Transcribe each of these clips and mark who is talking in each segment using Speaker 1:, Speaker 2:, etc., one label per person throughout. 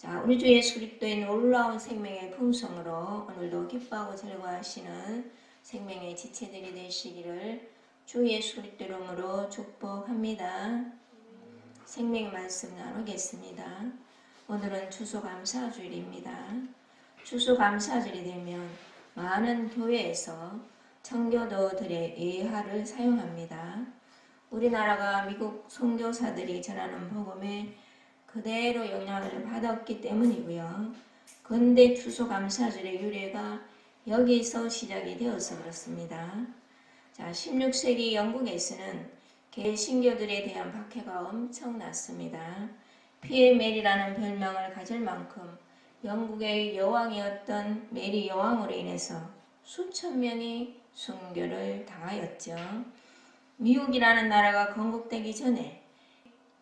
Speaker 1: 자, 우리 주 예수 그리스도의 놀라운 생명의 풍성으로 오늘도 기뻐하고 즐거워하시는 생명의 지체들이 되시기를 주 예수 그리스도 이름으로 축복합니다. 생명의 말씀 나누겠습니다. 오늘은 추수감사주일입니다. 추수감사주일이 되면 많은 교회에서 청교도들의 예하를 사용합니다. 우리나라가 미국 선교사들이 전하는 복음에 그대로 영향을 받았기 때문이고요. 근대 추수감사절의 유래가 여기서 시작이 되어서 그렇습니다. 자, 16세기 영국에서는 개신교들에 대한 박해가 엄청났습니다. 피에 메리라는 별명을 가질 만큼 영국의 여왕이었던 메리 여왕으로 인해서 수천 명이 순교를 당하였죠. 미국이라는 나라가 건국되기 전에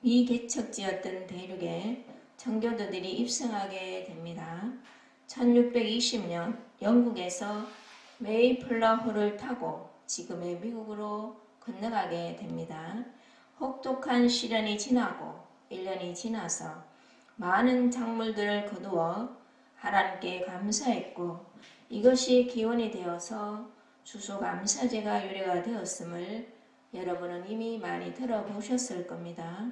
Speaker 1: 미개척지였던 대륙에 청교도들이 입성하게 됩니다. 1620년 영국에서 메이플라호를 타고 지금의 미국으로 건너가게 됩니다. 혹독한 시련이 지나고 1년이 지나서 많은 작물들을 거두어 하나님께 감사했고 이것이 기원이 되어서 추수감사제가 유래가 되었음을 여러분은 이미 많이 들어보셨을 겁니다.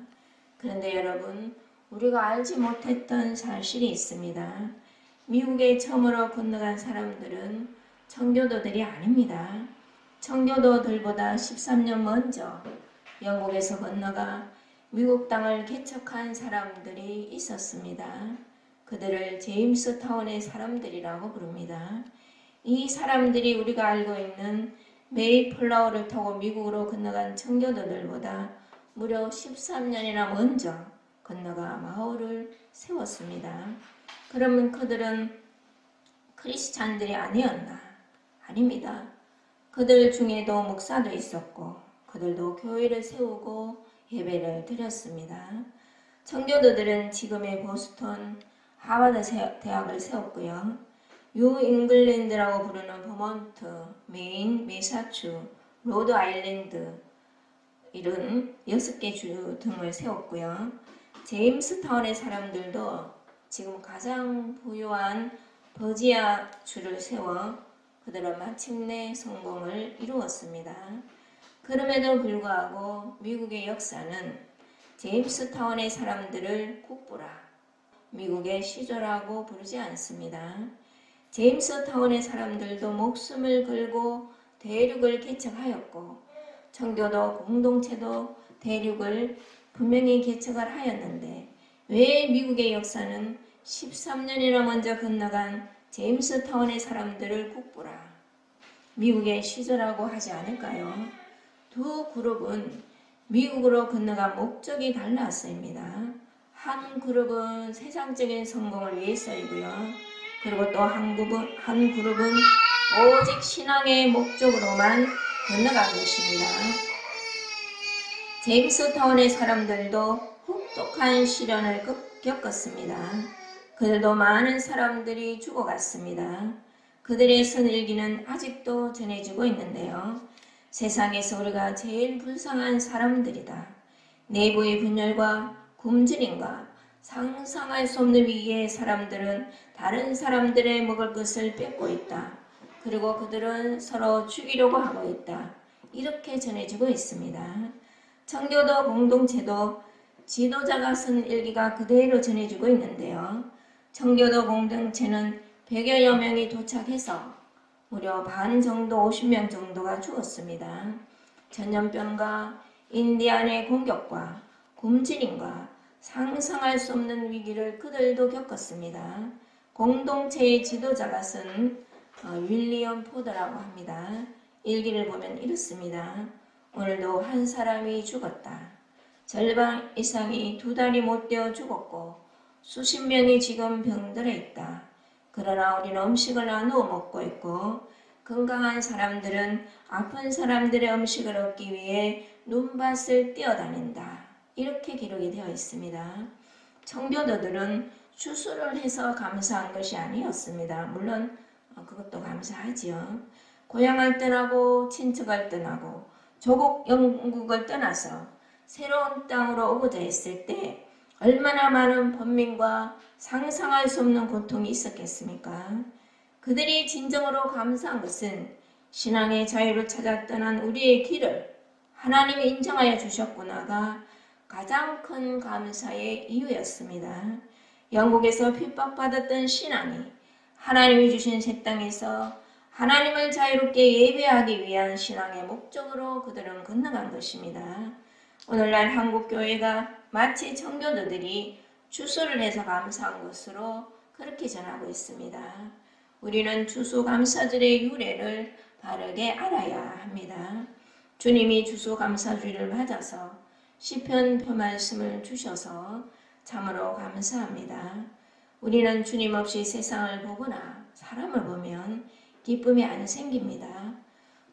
Speaker 1: 그런데 여러분, 우리가 알지 못했던 사실이 있습니다. 미국에 처음으로 건너간 사람들은 청교도들이 아닙니다. 청교도들보다 13년 먼저 영국에서 건너가 미국 땅을 개척한 사람들이 있었습니다. 그들을 제임스타운의 사람들이라고 부릅니다. 이 사람들이 우리가 알고 있는 메이플라워를 타고 미국으로 건너간 청교도들보다 무려 13년이나 먼저 건너가 마을을 세웠습니다. 그러면 그들은 크리스찬들이 아니었나? 아닙니다. 그들 중에도 목사도 있었고 그들도 교회를 세우고 예배를 드렸습니다. 청교도들은 지금의 보스턴 하버드 대학을 세웠고요. 뉴 잉글랜드라고 부르는 버몬트, 메인, 매사추, 로드 아일랜드 이런 6개 주 등을 세웠고요. 제임스타운의 사람들도 지금 가장 부유한 버지아 주를 세워 그들은 마침내 성공을 이루었습니다. 그럼에도 불구하고 미국의 역사는 제임스타운의 사람들을 국부라, 미국의 시조라고 부르지 않습니다. 제임스타운의 사람들도 목숨을 걸고 대륙을 개척하였고 청교도 공동체도 대륙을 분명히 개척을 하였는데 왜 미국의 역사는 13년이나 먼저 건너간 제임스타운의 사람들을 국부라, 미국의 시조라고 하지 않을까요? 두 그룹은 미국으로 건너간 목적이 달랐습니다. 한 그룹은 세상적인 성공을 위해서이고요. 그리고 또 한 그룹은 오직 신앙의 목적으로만 건너간 것입니다. 제임스타운의 사람들도 혹독한 시련을 겪었습니다. 그들도 많은 사람들이 죽어갔습니다. 그들의 선일기는 아직도 전해지고 있는데요. 세상에서 우리가 제일 불쌍한 사람들이다. 내부의 분열과 굶주림과 상상할 수 없는 위기의 사람들은 다른 사람들의 먹을 것을 뺏고 있다. 그리고 그들은 서로 죽이려고 하고 있다. 이렇게 전해지고 있습니다. 청교도 공동체도 지도자가 쓴 일기가 그대로 전해지고 있는데요. 청교도 공동체는 100여여 명이 도착해서 무려 반 정도 50명 정도가 죽었습니다. 전염병과 인디안의 공격과 굶주림과 상상할 수 없는 위기를 그들도 겪었습니다. 공동체의 지도자가 쓴 윌리엄 포드라고 합니다. 일기를 보면 이렇습니다. 오늘도 한 사람이 죽었다. 절반 이상이 2달이 못 되어 죽었고 수십 명이 지금 병들어 있다. 그러나 우리는 음식을 나누어 먹고 있고 건강한 사람들은 아픈 사람들의 음식을 얻기 위해 눈밭을 뛰어다닌다. 이렇게 기록이 되어 있습니다. 청교도들은 추수를 해서 감사한 것이 아니었습니다. 물론 그것도 감사하지요. 고향을 떠나고 친척을 떠나고 조국 영국을 떠나서 새로운 땅으로 오고자 했을 때 얼마나 많은 번민과 상상할 수 없는 고통이 있었겠습니까? 그들이 진정으로 감사한 것은 신앙의 자유를 찾아 떠난 우리의 길을 하나님이 인정하여 주셨구나가 가장 큰 감사의 이유였습니다. 영국에서 핍박받았던 신앙이 하나님이 주신 새 땅에서 하나님을 자유롭게 예배하기 위한 신앙의 목적으로 그들은 건너간 것입니다. 오늘날 한국교회가 마치 청교도들이 추수를 해서 감사한 것으로 그렇게 전하고 있습니다. 우리는 추수감사절의 유래를 바르게 알아야 합니다. 주님이 추수감사주일을 맞아서 시편표 말씀을 주셔서 참으로 감사합니다. 우리는 주님 없이 세상을 보거나 사람을 보면 기쁨이 안 생깁니다.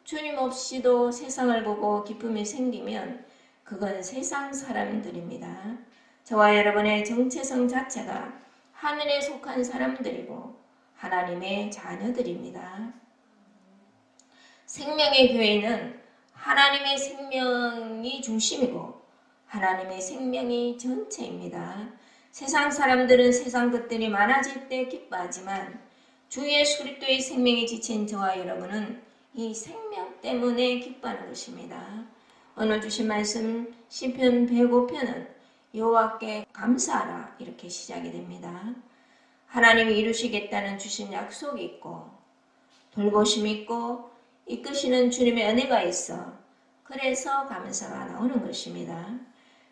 Speaker 1: 주님 없이도 세상을 보고 기쁨이 생기면 그건 세상 사람들입니다. 저와 여러분의 정체성 자체가 하늘에 속한 사람들이고 하나님의 자녀들입니다. 생명의 교회는 하나님의 생명이 중심이고 하나님의 생명이 전체입니다. 세상 사람들은 세상 것들이 많아질 때 기뻐하지만 주 예수 그리스도의 생명이 지친 저와 여러분은 이 생명 때문에 기뻐하는 것입니다. 오늘 주신 말씀 시편 105편은 여호와께 감사하라 이렇게 시작이 됩니다. 하나님이 이루시겠다는 주신 약속이 있고 돌보심이 있고 이끄시는 주님의 은혜가 있어 그래서 감사가 나오는 것입니다.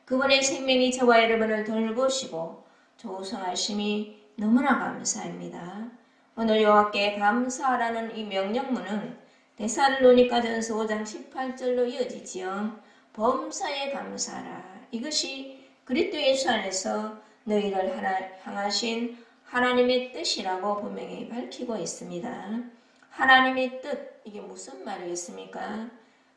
Speaker 1: 그분의 생명이 저와 여러분을 돌보시고 조성하심이 너무나 감사합니다. 오늘 여호와께 감사하라는 이 명령문은 데살로니가전서 5장 18절로 이어지지요. 범사에 감사하라. 이것이 그리스도 예수 안에서 너희를 향하신 하나님의 뜻이라고 분명히 밝히고 있습니다. 하나님의 뜻, 이게 무슨 말이겠습니까?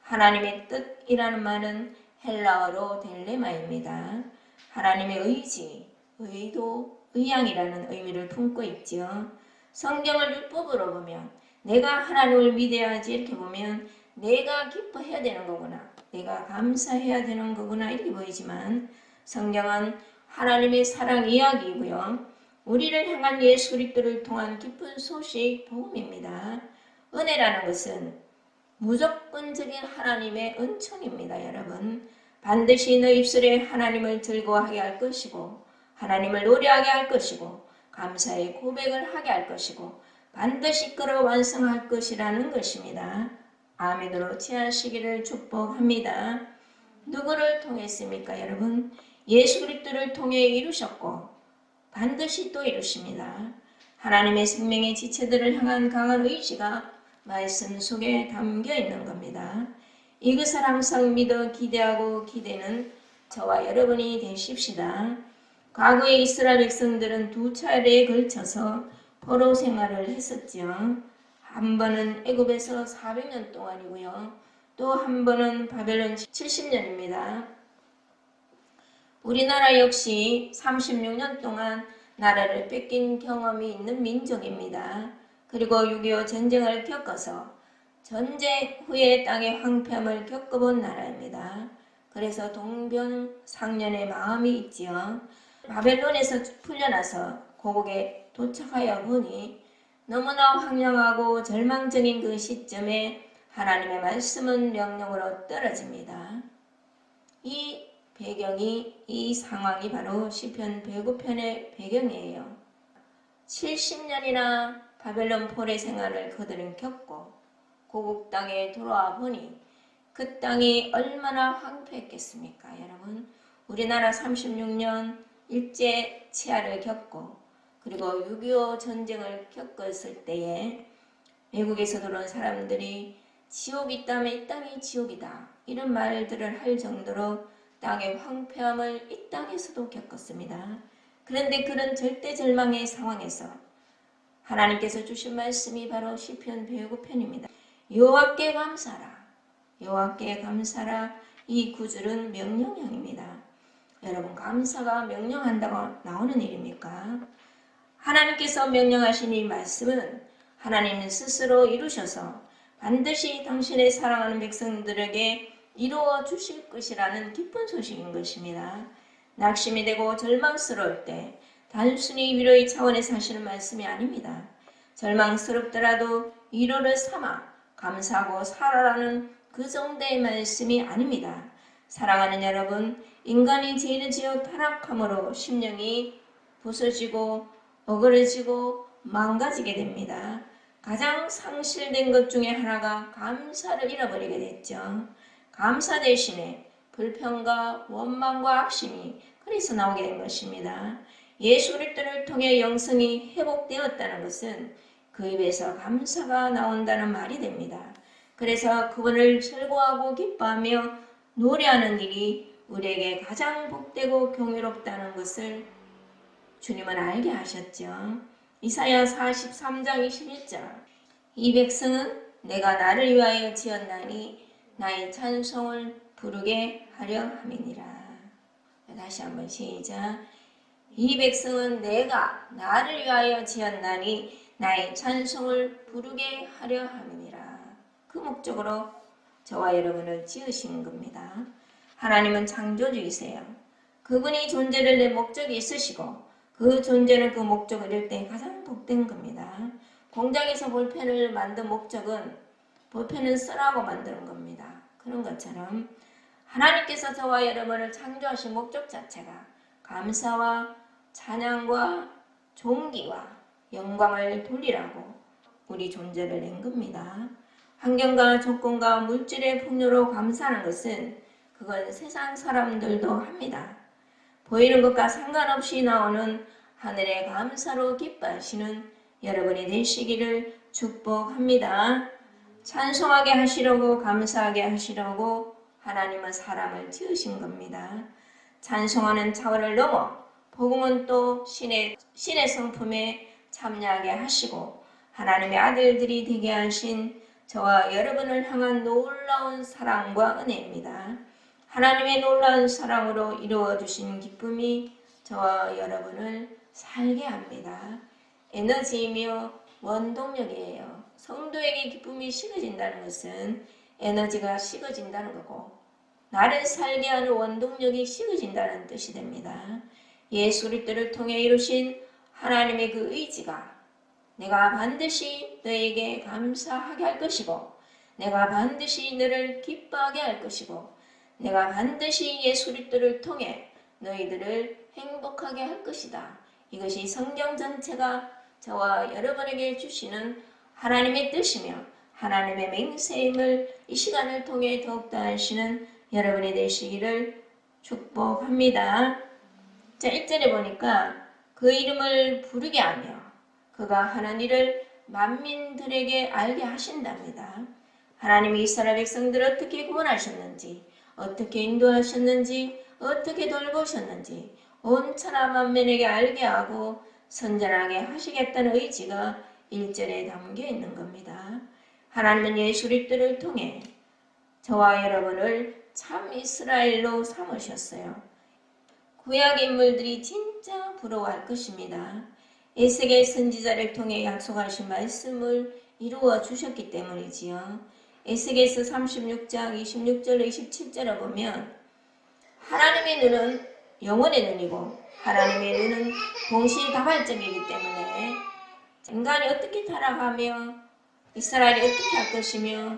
Speaker 1: 하나님의 뜻이라는 말은 헬라어로 델레마입니다. 하나님의 의지, 의도, 의향이라는 의미를 품고 있지요. 성경을 율법으로 보면 내가 하나님을 믿어야지 이렇게 보면 내가 기뻐해야 되는 거구나, 내가 감사해야 되는 거구나 이렇게 보이지만 성경은 하나님의 사랑 이야기이고요. 우리를 향한 예수 그리스도를 통한 기쁜 소식 복음입니다. 은혜라는 것은 무조건적인 하나님의 은총입니다. 여러분, 반드시 너 입술에 하나님을 즐거워하게 할 것이고 하나님을 노래하게 할 것이고 감사의 고백을 하게 할 것이고 반드시 끌어 완성할 것이라는 것입니다. 아멘으로 취하시기를 축복합니다. 누구를 통했습니까, 여러분? 예수 그리스도를 통해 이루셨고 반드시 또 이루십니다. 하나님의 생명의 지체들을 향한 강한 의지가 말씀 속에 담겨 있는 겁니다. 이것을 항상 믿어 기대하고 기대는 저와 여러분이 되십시다. 과거에 이스라엘 백성들은 두 차례에 걸쳐서 포로 생활을 했었지요. 한 번은 애굽에서 400년 동안이고요. 또 한 번은 바벨론 70년입니다. 우리나라 역시 36년 동안 나라를 뺏긴 경험이 있는 민족입니다. 그리고 6.25 전쟁을 겪어서 전쟁 후에 땅의 황폐함을 겪어본 나라입니다. 그래서 동병상련의 마음이 있지요. 바벨론에서 풀려나서 고국에 도착하여 보니 너무나 황량하고 절망적인 그 시점에 하나님의 말씀은 명령으로 떨어집니다. 이 배경이, 이 상황이 바로 시편 105편의 배경이에요. 70년이나 바벨론 포로 생활을 그들은 겪고 고국 땅에 돌아와 보니 그 땅이 얼마나 황폐했겠습니까, 여러분? 우리나라 36년 일제 치하를 겪고 그리고 6.25 전쟁을 겪었을 때에 외국에서 들어온 사람들이 지옥이 있다면 이 땅이 지옥이다 이런 말들을 할 정도로 땅의 황폐함을 이 땅에서도 겪었습니다. 그런데 그런 절대절망의 상황에서 하나님께서 주신 말씀이 바로 시편 105편입니다. 여호와께 감사하라. 여호와께 감사하라. 이 구절은 명령형입니다. 여러분, 감사가 명령한다고 나오는 일입니까? 하나님께서 명령하신 이 말씀은 하나님은 스스로 이루셔서 반드시 당신의 사랑하는 백성들에게 이루어 주실 것이라는 기쁜 소식인 것입니다. 낙심이 되고 절망스러울 때 단순히 위로의 차원에서 하시는 말씀이 아닙니다. 절망스럽더라도 위로를 삼아 감사하고 살아라는 그 정도의 말씀이 아닙니다. 사랑하는 여러분, 인간이 죄를 지어 타락함으로 심령이 부서지고 어그러지고 망가지게 됩니다. 가장 상실된 것 중에 하나가 감사를 잃어버리게 됐죠. 감사 대신에 불평과 원망과 악심이 그래서 나오게 된 것입니다. 예수 그리스도를 통해 영성이 회복되었다는 것은 그 입에서 감사가 나온다는 말이 됩니다. 그래서 그분을 즐거워하고 기뻐하며 노래하는 일이 우리에게 가장 복되고 경이롭다는 것을 주님은 알게 하셨죠. 이사야 43장 21절 이 백성은 내가 나를 위하여 지었나니 나의 찬송을 부르게 하려 함이니라. 다시 한번 시작. 이 백성은 내가 나를 위하여 지었나니 나의 찬송을 부르게 하려 함이니라. 그 목적으로 저와 여러분을 지으신 겁니다. 하나님은 창조주이세요. 그분이 존재를 내 목적이 있으시고 그 존재는 그 목적을 이룰 때 가장 복된 겁니다. 공장에서 볼펜을 만든 목적은 볼펜을 쓰라고 만드는 겁니다. 그런 것처럼 하나님께서 저와 여러분을 창조하신 목적 자체가 감사와 찬양과 존귀와 영광을 돌리라고 우리 존재를 낸 겁니다. 환경과 조건과 물질의 풍요로 감사하는 것은 그건 세상 사람들도 합니다. 보이는 것과 상관없이 나오는 하늘의 감사로 기뻐하시는 여러분이 되시기를 축복합니다. 찬송하게 하시려고 감사하게 하시려고 하나님은 사람을 지으신 겁니다. 찬송하는 차원을 넘어 복음은 또 신의 성품에 참여하게 하시고 하나님의 아들들이 되게 하신 저와 여러분을 향한 놀라운 사랑과 은혜입니다. 하나님의 놀라운 사랑으로 이루어주신 기쁨이 저와 여러분을 살게 합니다. 에너지이며 원동력이에요. 성도에게 기쁨이 식어진다는 것은 에너지가 식어진다는 거고 나를 살게 하는 원동력이 식어진다는 뜻이 됩니다. 예수 그리스도를 통해 이루신 하나님의 그 의지가 내가 반드시 너에게 감사하게 할 것이고 내가 반드시 너를 기뻐하게 할 것이고 내가 반드시 예수 그리스도를 통해 너희들을 행복하게 할 것이다. 이것이 성경 전체가 저와 여러분에게 주시는 하나님의 뜻이며 하나님의 맹세임을 이 시간을 통해 더욱더 하시는 여러분이 되시기를 축복합니다. 자, 1절에 보니까 그 이름을 부르게 하며 그가 하는 일을 만민들에게 알게 하신답니다. 하나님이 이스라엘 백성들을 어떻게 구원하셨는지 어떻게 인도하셨는지 어떻게 돌보셨는지 온 천하 만민에게 알게 하고 선전하게 하시겠다는 의지가 1절에 담겨 있는 겁니다. 하나님은 예수 그리스도를 통해 저와 여러분을 참 이스라엘로 삼으셨어요. 구약 인물들이 진짜 부러워할 것입니다. 에스겔 선지자를 통해 약속하신 말씀을 이루어 주셨기 때문이지요. 에스겔서 36장 26절 27절을 보면 하나님의 눈은 영혼의 눈이고 하나님의 눈은 동시다발적이기 때문에 인간이 어떻게 타락하며 이스라엘이 어떻게 할 것이며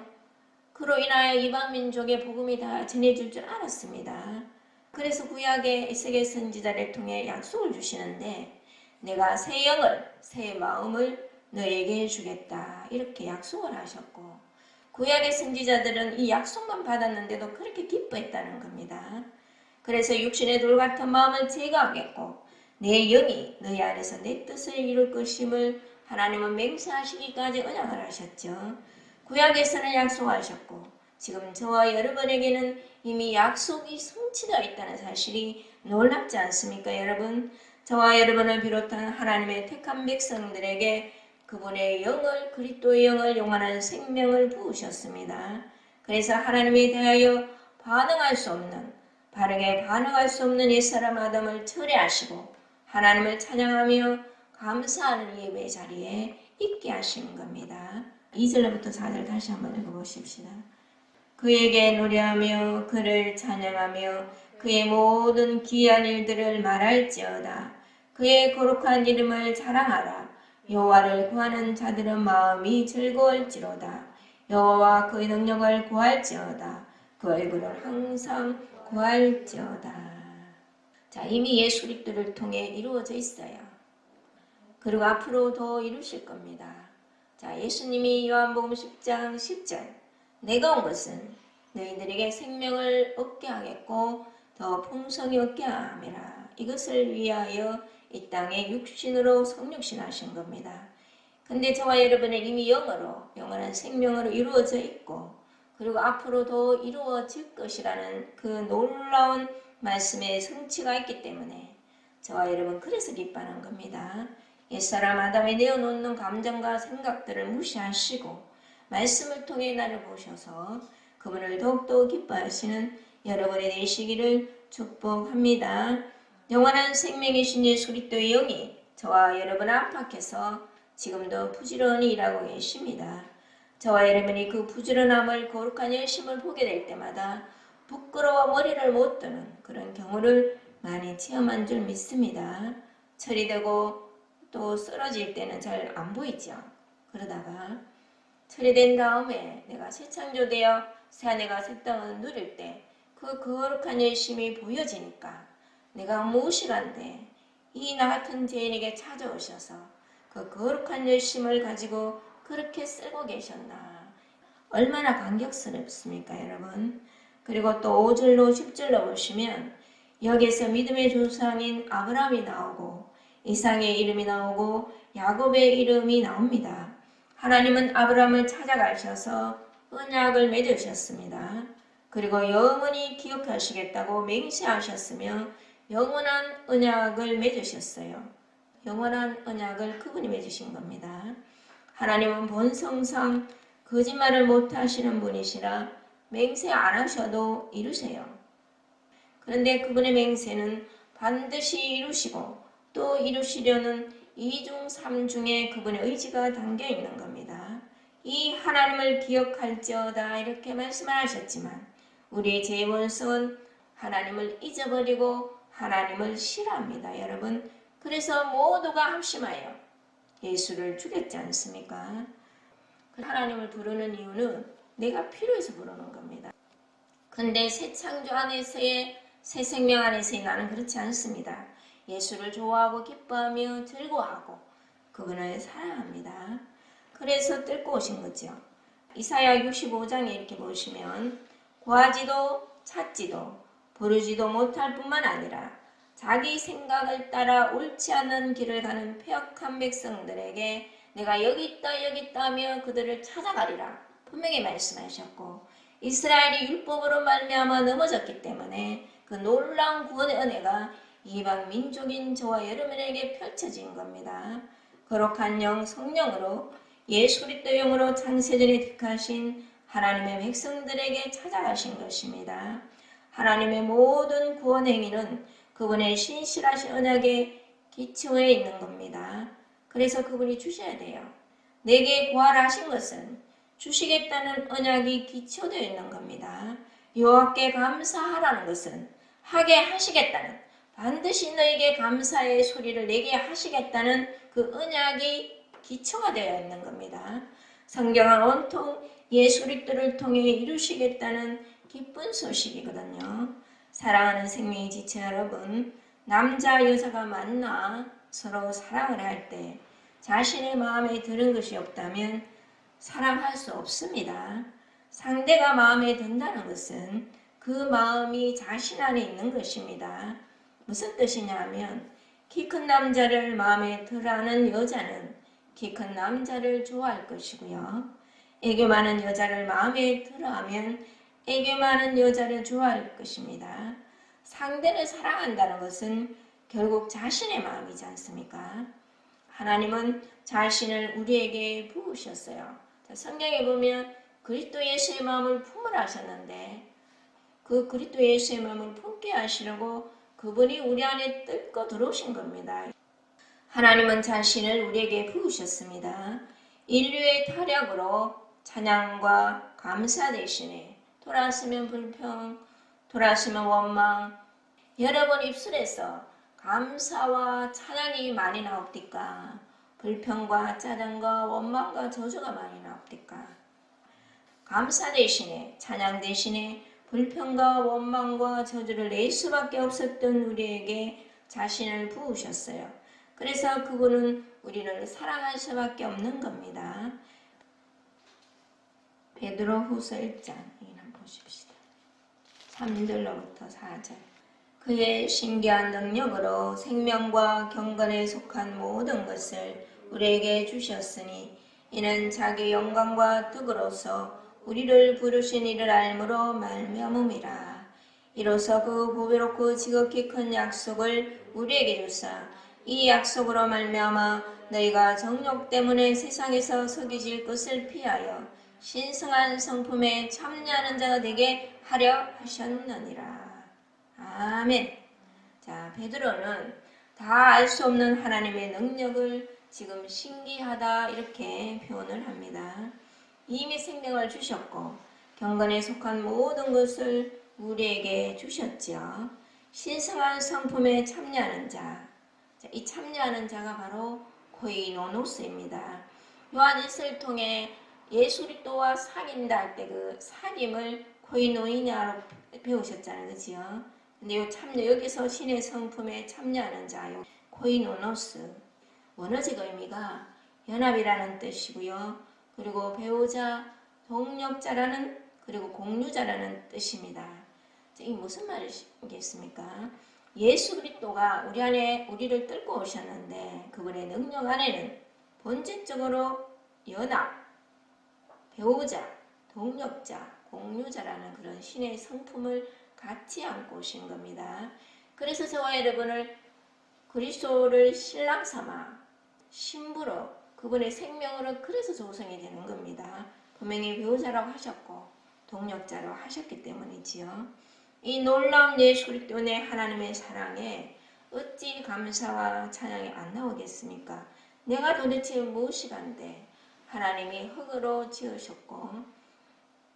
Speaker 1: 그로 인하여 이방 민족의 복음이 다 전해질 줄 알았습니다. 그래서 구약의 에스겔 선지자를 통해 약속을 주시는데 내가 새 영을 새 마음을 너에게 주겠다 이렇게 약속을 하셨고 구약의 선지자들은 이 약속만 받았는데도 그렇게 기뻐했다는 겁니다. 그래서 육신의 돌 같은 마음을 제거하겠고 내 영이 너희 안에서 내 뜻을 이룰 것임을 하나님은 맹세하시기까지 언약을 하셨죠. 구약에서는 약속하셨고 지금 저와 여러분에게는 이미 약속이 성취되어 있다는 사실이 놀랍지 않습니까 여러분? 저와 여러분을 비롯한 하나님의 택한 백성들에게 그분의 영을 그리스도의 영을 영원한 생명을 부으셨습니다. 그래서 하나님에 대하여 반응할 수 없는 바르게 반응할 수 없는 옛사람 아담을 철회하시고 하나님을 찬양하며 감사하는 예배 자리에 있게 하신 겁니다. 2절부터 4절 다시 한번 읽어보십시다. 그에게 노래하며 그를 찬양하며 그의 모든 귀한 일들을 말할지어다. 그의 거룩한 이름을 자랑하라. 여호와를 구하는 자들은 마음이 즐거울지로다. 여호와 그의 능력을 구할지어다. 그 얼굴을 항상 구할지어다. 자, 이미 예수 그리스도를 통해 이루어져 있어요. 그리고 앞으로 더 이루실 겁니다. 자, 예수님이 요한복음 10장 10절 내가 온 것은 너희들에게 생명을 얻게 하겠고 더 풍성히 얻게 함이라. 이것을 위하여 이 땅에 육신으로 성육신하신 겁니다. 근데 저와 여러분은 이미 영으로 영원한 생명으로 이루어져 있고 그리고 앞으로 더 이루어질 것이라는 그 놀라운 말씀의 성취가 있기 때문에 저와 여러분 그래서 기뻐하는 겁니다. 옛사람 아담이 내어놓는 감정과 생각들을 무시하시고 말씀을 통해 나를 보셔서 그분을 더욱더 기뻐하시는 여러분이 되시기를 축복합니다. 영원한 생명이신 예수 그리스도의 영이 저와 여러분 안팎에서 지금도 부지런히 일하고 계십니다. 저와 여러분이 그 부지런함을 거룩한 열심을 보게 될 때마다 부끄러워 머리를 못 드는 그런 경우를 많이 체험한 줄 믿습니다. 철이 되고 또 쓰러질 때는 잘 안 보이죠. 그러다가 철이 된 다음에 내가 새 창조되어 새하늘과 새 땅을 누릴 때 그 거룩한 열심이 보여지니까 내가 무엇이란데 이 나 같은 죄인에게 찾아오셔서 그 거룩한 열심을 가지고 그렇게 쓰고 계셨나. 얼마나 감격스럽습니까 여러분. 그리고 또 5절로 10절로 보시면 여기에서 믿음의 조상인 아브라함이 나오고 이삭의 이름이 나오고 야곱의 이름이 나옵니다. 하나님은 아브라함을 찾아가셔서 언약을 맺으셨습니다. 그리고 영원히 기억하시겠다고 맹세하셨으며 영원한 언약을 맺으셨어요. 영원한 언약을 그분이 맺으신 겁니다. 하나님은 본성상 거짓말을 못하시는 분이시라 맹세 안 하셔도 이루세요. 그런데 그분의 맹세는 반드시 이루시고 또 이루시려는 2중 3중에 그분의 의지가 담겨 있는 겁니다. 이 하나님을 기억할지어다 이렇게 말씀을 하셨지만 우리의 죄의 본성은 하나님을 잊어버리고 하나님을 싫어합니다. 여러분 그래서 모두가 합심하여 예수를 죽였지 않습니까? 하나님을 부르는 이유는 내가 필요해서 부르는 겁니다. 근데 새 창조 안에서의 새 생명 안에서의 나는 그렇지 않습니다. 예수를 좋아하고 기뻐하며 즐거워하고 그분을 사랑합니다. 그래서 뜰고 오신 거죠. 이사야 65장에 이렇게 보시면 구하지도 찾지도 부르지도 못할 뿐만 아니라 자기 생각을 따라 옳지 않은 길을 가는 패역한 백성들에게 내가 여기 있다 하며 그들을 찾아가리라 분명히 말씀하셨고 이스라엘이 율법으로 말미암아 넘어졌기 때문에 그 놀라운 구원의 은혜가 이방 민족인 저와 여러분에게 펼쳐진 겁니다. 거룩한 영 성령으로 예수 그리스도 영으로 창세전에 택하신 하나님의 백성들에게 찾아가신 것입니다. 하나님의 모든 구원 행위는 그분의 신실하신 언약에 기초해 있는 겁니다. 그래서 그분이 주셔야 돼요. 내게 구하라 하신 것은 주시겠다는 언약이 기초되어 있는 겁니다. 여호와께 감사하라는 것은 하게 하시겠다는 반드시 너에게 감사의 소리를 내게 하시겠다는 그 언약이 기초가 되어 있는 겁니다. 성경은 온통 예수 그리스도를 통해 이루시겠다는 기쁜 소식이거든요. 사랑하는 생명의 지체 여러분, 남자 여자가 만나 서로 사랑을 할 때 자신의 마음에 드는 것이 없다면 사랑할 수 없습니다. 상대가 마음에 든다는 것은 그 마음이 자신 안에 있는 것입니다. 무슨 뜻이냐면 키 큰 남자를 마음에 들어하는 여자는 키 큰 남자를 좋아할 것이고요. 애교 많은 여자를 마음에 들어하면 애교 많은 여자를 좋아할 것입니다. 상대를 사랑한다는 것은 결국 자신의 마음이지 않습니까? 하나님은 자신을 우리에게 부으셨어요. 성경에 보면 그리스도 예수의 마음을 품으라 하셨는데 그 그리스도 예수의 마음을 품게 하시려고 그분이 우리 안에 뜰거 들어오신 겁니다. 하나님은 자신을 우리에게 부으셨습니다. 인류의 타락으로 찬양과 감사 대신에 돌아서면 불평, 돌아서면 원망, 여러분 입술에서 감사와 찬양이 많이 나옵니까? 불평과 짜증과 원망과 저주가 많이 나옵니까? 감사 대신에 찬양 대신에 불평과 원망과 저주를 낼 수밖에 없었던 우리에게 자신을 부으셨어요. 그래서 그분은 우리를 사랑할 수밖에 없는 겁니다. 베드로후서 1장 한번 보십시다. 3절로부터 4절. 그의 신기한 능력으로 생명과 경건에 속한 모든 것을 우리에게 주셨으니 이는 자기 영광과 덕으로서 우리를 부르신 이를 알므로 말미암음이라. 이로써 그 보배롭고 지극히 큰 약속을 우리에게 주사 이 약속으로 말미암아 너희가 정욕 때문에 세상에서 속이질 것을 피하여 신성한 성품에 참여하는 자가 되게 하려 하셨느니라. 아멘. 자, 베드로는 다 알 수 없는 하나님의 능력을 지금 신기하다 이렇게 표현을 합니다. 이미 생명을 주셨고 경건에 속한 모든 것을 우리에게 주셨지요. 신성한 성품에 참여하는 자. 이 참여하는 자가 바로 코이노노스입니다. 요한일서를 통해 예수 그리스도와 사귄다 할 때 그 사귐을 코이노이냐로 배우셨잖아요. 그렇지요? 근데 여기서 신의 성품에 참여하는 자요. 코이노노스. 원어적 의미가 연합이라는 뜻이고요. 그리고 배우자, 동력자라는 그리고 공유자라는 뜻입니다. 이게 무슨 말이겠습니까? 예수 그리스도가 우리 안에 우리를 뚫고 오셨는데 그분의 능력 안에는 본질적으로 연합, 배우자, 동력자, 공유자라는 그런 신의 성품을 같이 안고 오신 겁니다. 그래서 저와 여러분을 그리스도를 신랑 삼아 신부로 그분의 생명으로 그래서 조성이 되는 겁니다. 분명히 배우자라고 하셨고 동력자라고 하셨기 때문이지요. 이 놀라운 예수 그리스도의 하나님의 사랑에 어찌 감사와 찬양이 안 나오겠습니까? 내가 도대체 무엇이간데 하나님이 흙으로 지으셨고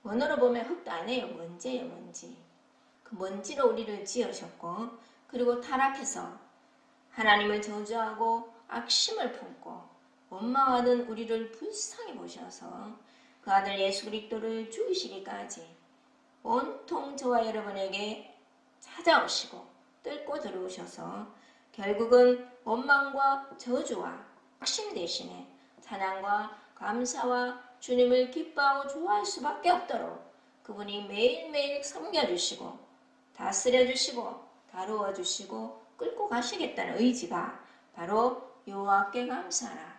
Speaker 1: 원어로 보면 흙도 아니에요. 먼지예요. 먼지. 그 먼지로 우리를 지으셨고 그리고 타락해서 하나님을 저주하고 악심을 품고 원망하는 우리를 불쌍히 보셔서 그 아들 예수 그리스도를 죽이시기까지 온통 저와 여러분에게 찾아오시고 뚫고 들어오셔서 결국은 원망과 저주와 악심 대신에 찬양과 감사와 주님을 기뻐하고 좋아할 수밖에 없도록 그분이 매일매일 섬겨주시고 다스려주시고 다루어주시고 끌고 가시겠다는 의지가 바로 여호와께 감사하라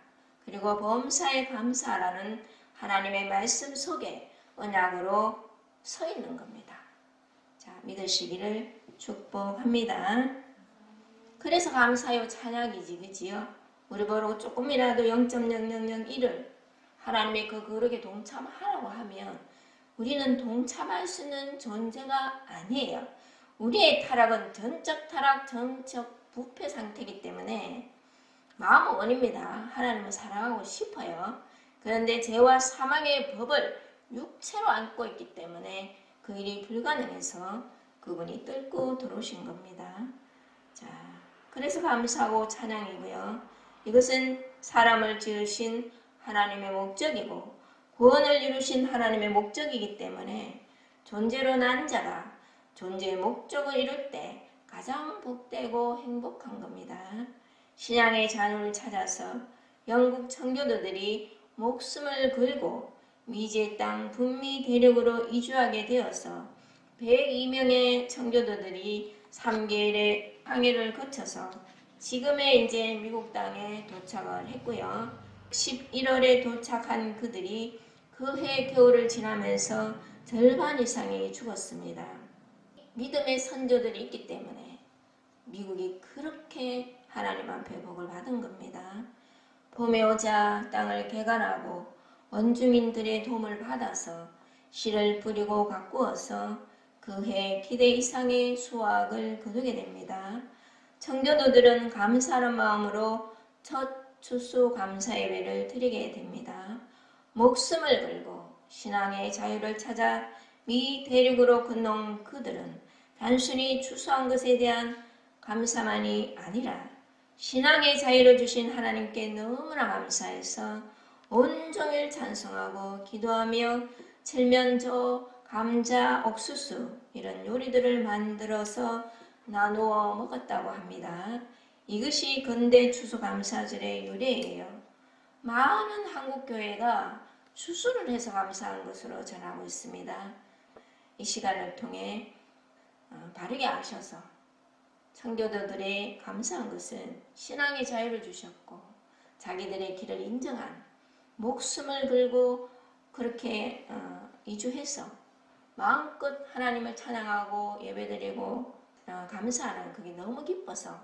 Speaker 1: 그리고 범사에 감사하라는 하나님의 말씀 속에 언약으로 서 있는 겁니다. 자, 믿으시기를 축복합니다. 그래서 감사요 찬양이지, 그지요? 우리 보고 조금이라도 0.0001을 하나님의 그 거룩에 동참하라고 하면 우리는 동참할 수 있는 존재가 아니에요. 우리의 타락은 전적 타락, 전적 부패 상태이기 때문에 마음은 원입니다. 하나님을 사랑하고 싶어요. 그런데 죄와 사망의 법을 육체로 안고 있기 때문에 그 일이 불가능해서 그분이 뚫고 들어오신 겁니다. 자, 그래서 감사하고 찬양이고요. 이것은 사람을 지으신 하나님의 목적이고 구원을 이루신 하나님의 목적이기 때문에 존재로 난 자가 존재의 목적을 이룰 때 가장 복되고 행복한 겁니다. 신앙의 자유를 찾아서 영국 청교도들이 목숨을 걸고 미지의 땅 북미 대륙으로 이주하게 되어서 102명의 청교도들이 3개월의 항해를 거쳐서 지금의 이제 미국 땅에 도착을 했고요. 11월에 도착한 그들이 그 해 겨울을 지나면서 절반 이상이 죽었습니다. 믿음의 선조들이 있기 때문에 미국이 그렇게 하나님 앞에 복을 받은 겁니다. 봄에 오자 땅을 개간하고 원주민들의 도움을 받아서 씨를 뿌리고 가꾸어서 그 해 기대 이상의 수확을 거두게 됩니다. 청교도들은 감사하는 마음으로 첫 추수 감사 예배를 드리게 됩니다. 목숨을 걸고 신앙의 자유를 찾아 미 대륙으로 건너온 그들은 단순히 추수한 것에 대한 감사만이 아니라 신앙의 자유를 주신 하나님께 너무나 감사해서 온종일 찬송하고 기도하며 칠면조, 감자, 옥수수 이런 요리들을 만들어서 나누어 먹었다고 합니다. 이것이 근대 추수감사절의 유래예요. 많은 한국교회가 추수를 해서 감사한 것으로 전하고 있습니다. 이 시간을 통해 바르게 아셔서 청교도들의 감사한 것은 신앙의 자유를 주셨고 자기들의 길을 인정한 목숨을 걸고 그렇게 이주해서 마음껏 하나님을 찬양하고 예배드리고 감사하는 그게 너무 기뻐서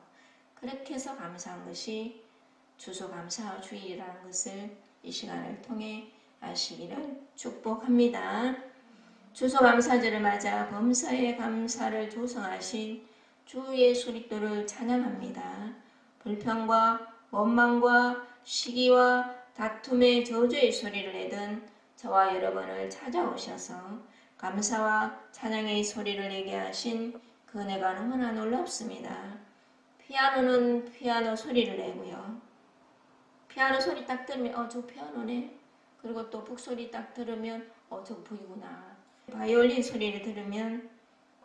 Speaker 1: 그렇게 해서 감사한 것이 추수감사주일이라는 것을 이 시간을 통해 아시기를 축복합니다. 추수감사절을 맞아 범사에 감사를 조성하신 주 예수 그리스도를 찬양합니다. 불평과 원망과 시기와 다툼의 저주의 소리를 내던 저와 여러분을 찾아오셔서 감사와 찬양의 소리를 내게 하신 그 은혜가 너무나 놀랍습니다. 피아노는 피아노 소리를 내고요. 피아노 소리 딱 들으면 저 피아노네. 그리고 또 북소리 딱 들으면 저거 북이구나. 바이올린 소리를 들으면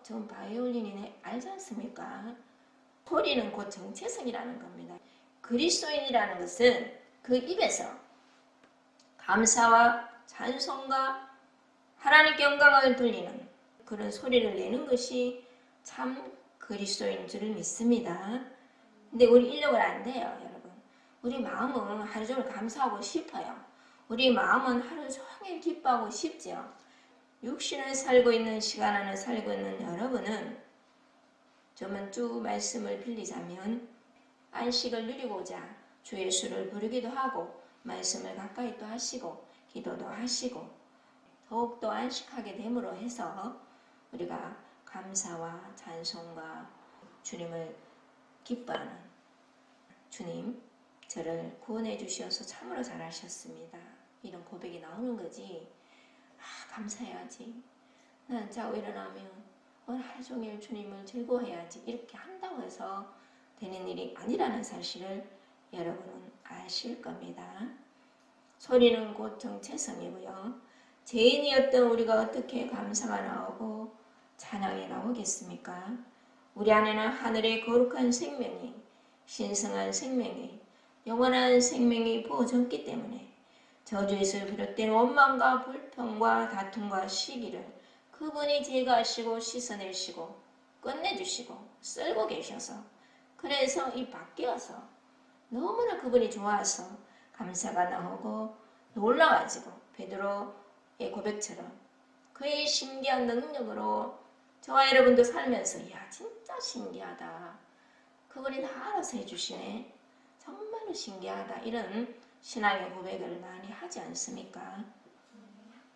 Speaker 1: 전 바이올린이네. 알지 않습니까? 소리는 곧 정체성이라는 겁니다. 그리스도인이라는 것은 그 입에서 감사와 찬송과 하나님께 영광을 돌리는 그런 소리를 내는 것이 참 그리스도인 줄을 믿습니다. 근데 우리 인력은 안 돼요, 여러분. 우리 마음은 하루 종일 감사하고 싶어요. 우리 마음은 하루 종일 기뻐하고 싶죠. 육신을 살고 있는 시간 안에 살고 있는 여러분은 저만 쭉 말씀을 빌리자면 안식을 누리고자 주 예수를 부르기도 하고 말씀을 가까이 또 하시고 기도도 하시고 더욱더 안식하게 됨으로 해서 우리가 감사와 찬송과 주님을 기뻐하는 주님 저를 구원해 주셔서 참으로 잘하셨습니다. 이런 고백이 나오는 거지. 감사해야지. 나는 자고 일어나면 오늘 하루 종일 주님을 즐거워해야지. 이렇게 한다고 해서 되는 일이 아니라는 사실을 여러분은 아실 겁니다. 소리는 곧 정체성이고요. 죄인이었던 우리가 어떻게 감사가 나오고 찬양이 나오겠습니까? 우리 안에는 하늘의 거룩한 생명이 신성한 생명이 영원한 생명이 부어졌기 때문에 저주에서 비롯된 원망과 불평과 다툼과 시기를 그분이 제거하시고 씻어내시고 끝내주시고 쓸고 계셔서 그래서 이 바뀌어서 너무나 그분이 좋아서 감사가 나오고 놀라가지고 베드로의 고백처럼 그의 신기한 능력으로 저와 여러분도 살면서 이야 진짜 신기하다. 그분이 다 알아서 해주시네. 정말로 신기하다. 이런 신앙의 고백을 많이 하지 않습니까?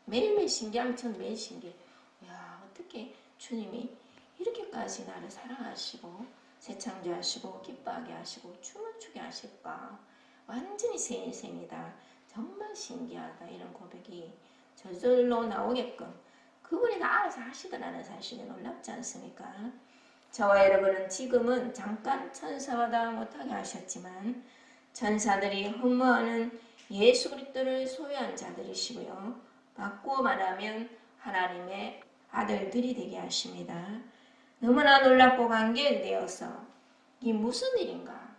Speaker 1: 매일매일 신기하면 전 매일 신기해. 야 어떻게 주님이 이렇게까지 나를 사랑하시고 새창조하시고 기뻐하게 하시고 춤을 추게 하실까. 완전히 새 인생이다. 정말 신기하다. 이런 고백이 저절로 나오게끔 그분이 다 알아서 하시더라는 사실이 놀랍지 않습니까? 저와 여러분은 지금은 잠깐 천사마다 못하게 하셨지만 천사들이 흠모하는 예수 그리스도를 소유한 자들이시고요. 바꾸어 말하면 하나님의 아들들이 되게 하십니다. 너무나 놀랍고 감격되어서 이 무슨 일인가?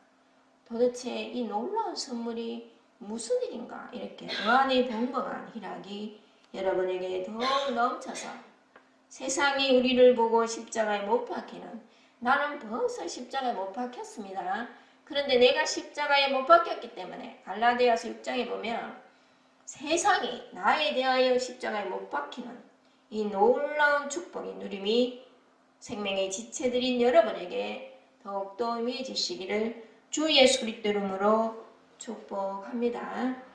Speaker 1: 도대체 이 놀라운 선물이 무슨 일인가? 이렇게 무한히 번복한 희락이 여러분에게 더욱 넘쳐서 세상이 우리를 보고 십자가에 못 박히는 나는 벌써 십자가에 못 박혔습니다. 그런데 내가 십자가에 못 박혔기 때문에 갈라디아서 6장에 보면 세상이 나에 대하여 십자가에 못 박히는 이 놀라운 축복의 누림이 생명의 지체들인 여러분에게 더욱더 임해지시기를 주 예수 그리스도 이름으로 축복합니다.